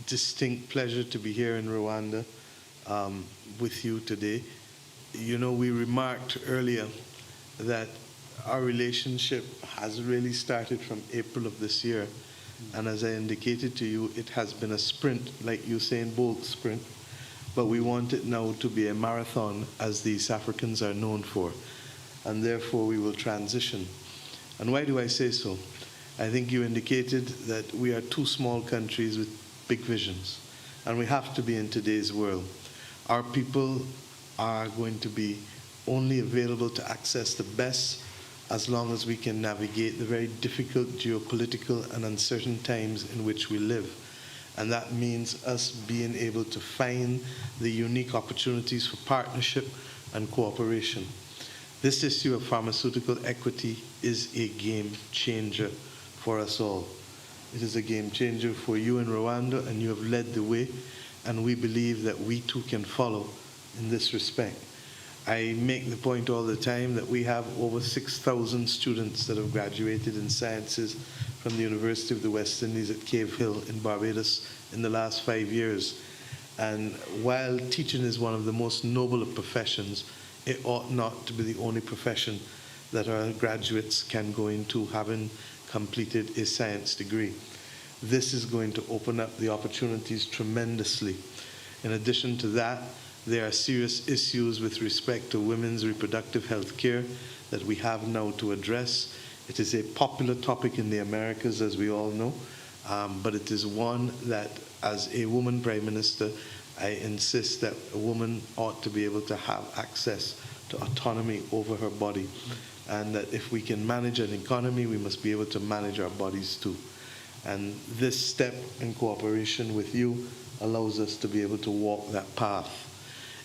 distinct pleasure to be here in Rwanda with you today. You know, we remarked earlier that our relationship has really started from April of this year. And as I indicated to you, it has been a sprint, like Usain Bolt sprint, but we want it now to be a marathon, as the East Africans are known for. And therefore, we will transition. And why do I say so? I think you indicated that we are two small countries with big visions, and we have to be in today's world. Our people are going to be only available to access the best as long as we can navigate the very difficult geopolitical and uncertain times in which we live. And that means us being able to find the unique opportunities for partnership and cooperation. This issue of pharmaceutical equity is a game changer for us all. It is a game changer for you in Rwanda, and you have led the way, and we believe that we too can follow in this respect. I make the point all the time that we have over 6,000 students that have graduated in sciences from the University of the West Indies at Cave Hill in Barbados in the last 5 years. And while teaching is one of the most noble of professions, it ought not to be the only profession that our graduates can go into having completed a science degree. This is going to open up the opportunities tremendously. In addition to that, there are serious issues with respect to women's reproductive health care that we have now to address. It is a popular topic in the Americas, as we all know, but it is one that, as a woman Prime Minister, I insist that a woman ought to be able to have access to autonomy over her body, and that if we can manage an economy, we must be able to manage our bodies too. And this step in cooperation with you allows us to be able to walk that path.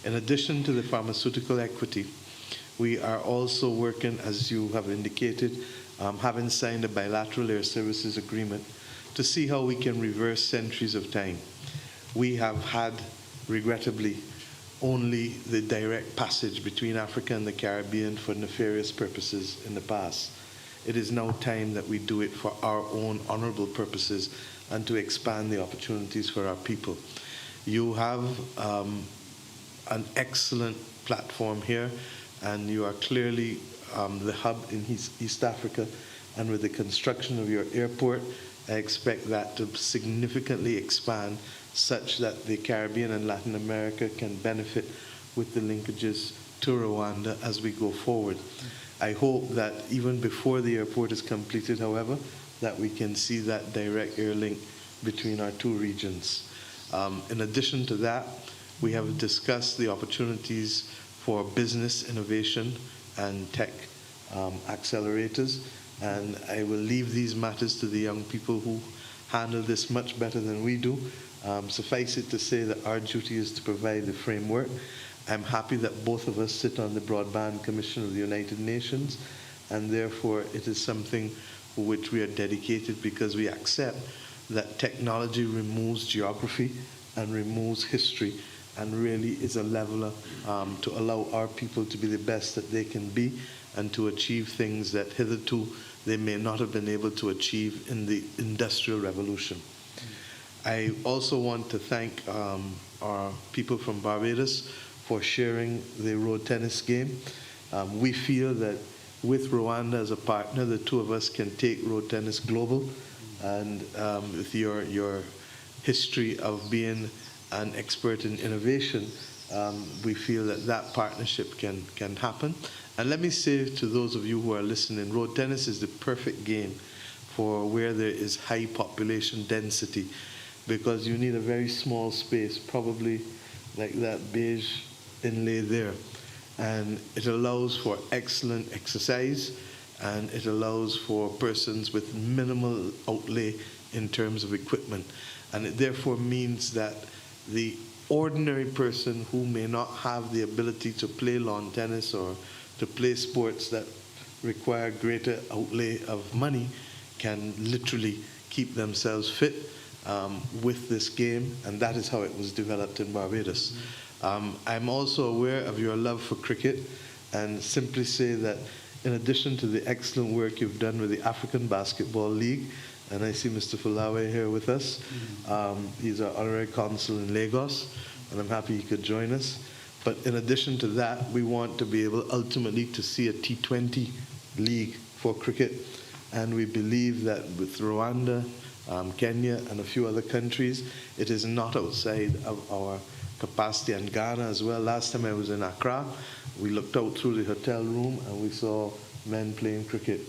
In addition to the pharmaceutical equity, we are also working, as you have indicated, having signed a bilateral air services agreement to see how we can reverse centuries of time. We have had, regrettably, only the direct passage between Africa and the Caribbean for nefarious purposes in the past. It is now time that we do it for our own honorable purposes and to expand the opportunities for our people. You have an excellent platform here, and you are clearly the hub in East Africa, and with the construction of your airport, I expect that to significantly expand such that the Caribbean and Latin America can benefit with the linkages to Rwanda as we go forward. I hope that even before the airport is completed, however, that we can see that direct air link between our two regions. In addition to that, we have discussed the opportunities for business innovation and tech accelerators, and I will leave these matters to the young people who handle this much better than we do. Suffice it to say that our duty is to provide the framework. I'm happy that both of us sit on the Broadband Commission of the United Nations, and therefore it is something for which we are dedicated, because we accept that technology removes geography and removes history, and really is a leveler to allow our people to be the best that they can be and to achieve things that hitherto they may not have been able to achieve in the Industrial Revolution. I also want to thank our people from Barbados for sharing the road tennis game. We feel that with Rwanda as a partner, the two of us can take road tennis global, and with your history of being an expert in innovation, we feel that that partnership can happen. And let me say to those of you who are listening, road tennis is the perfect game for where there is high population density, because you need a very small space, probably like that beige inlay there. And it allows for excellent exercise, and it allows for persons with minimal outlay in terms of equipment. And it therefore means that the ordinary person who may not have the ability to play lawn tennis or to play sports that require greater outlay of money can literally keep themselves fit with this game, and that is how it was developed in Barbados. I'm also aware of your love for cricket, and simply say that in addition to the excellent work you've done with the African Basketball League, And I see Mr. Fulawe here with us. He's our honorary consul in Lagos, and I'm happy he could join us. But in addition to that, we want to be able ultimately to see a T20 league for cricket. And we believe that with Rwanda, Kenya, and a few other countries, it is not outside of our capacity, and Ghana as well. Last time I was in Accra, we looked out through the hotel room and we saw men playing cricket.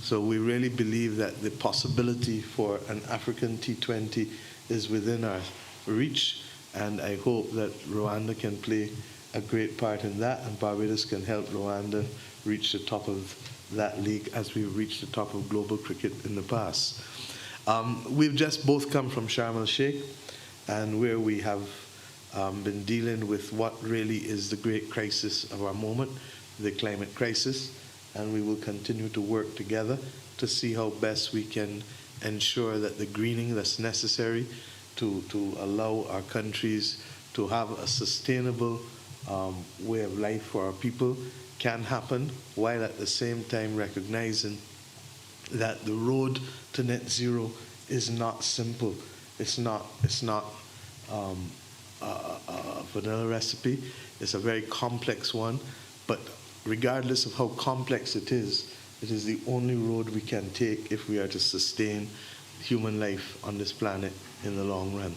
So we really believe that the possibility for an African T20 is within our reach, and I hope that Rwanda can play a great part in that, and Barbados can help Rwanda reach the top of that league as we've reached the top of global cricket in the past. We've just both come from Sharm el-Sheikh, and where we have been dealing with what really is the great crisis of our moment, the climate crisis, and we will continue to work together to see how best we can ensure that the greening that's necessary to allow our countries to have a sustainable way of life for our people can happen, while at the same time recognizing that the road to net zero is not simple. It's not a vanilla recipe. It's a very complex one, but regardless of how complex it is the only road we can take if we are to sustain human life on this planet in the long run.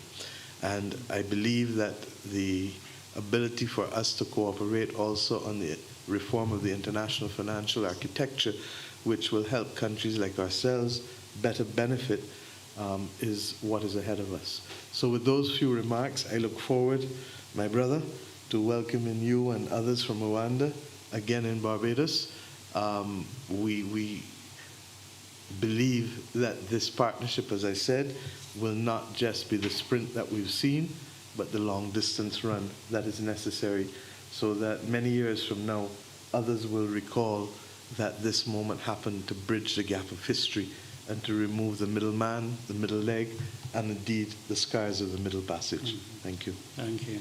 And I believe that the ability for us to cooperate also on the reform of the international financial architecture, which will help countries like ourselves better benefit, is what is ahead of us. So with those few remarks, I look forward, my brother, to welcoming you and others from Rwanda again in Barbados. We believe that this partnership, as I said, will not just be the sprint that we've seen, but the long distance run that is necessary, so that many years from now, others will recall that this moment happened to bridge the gap of history and to remove the middleman, the middle leg, and indeed the scars of the middle passage. Thank you. Thank you.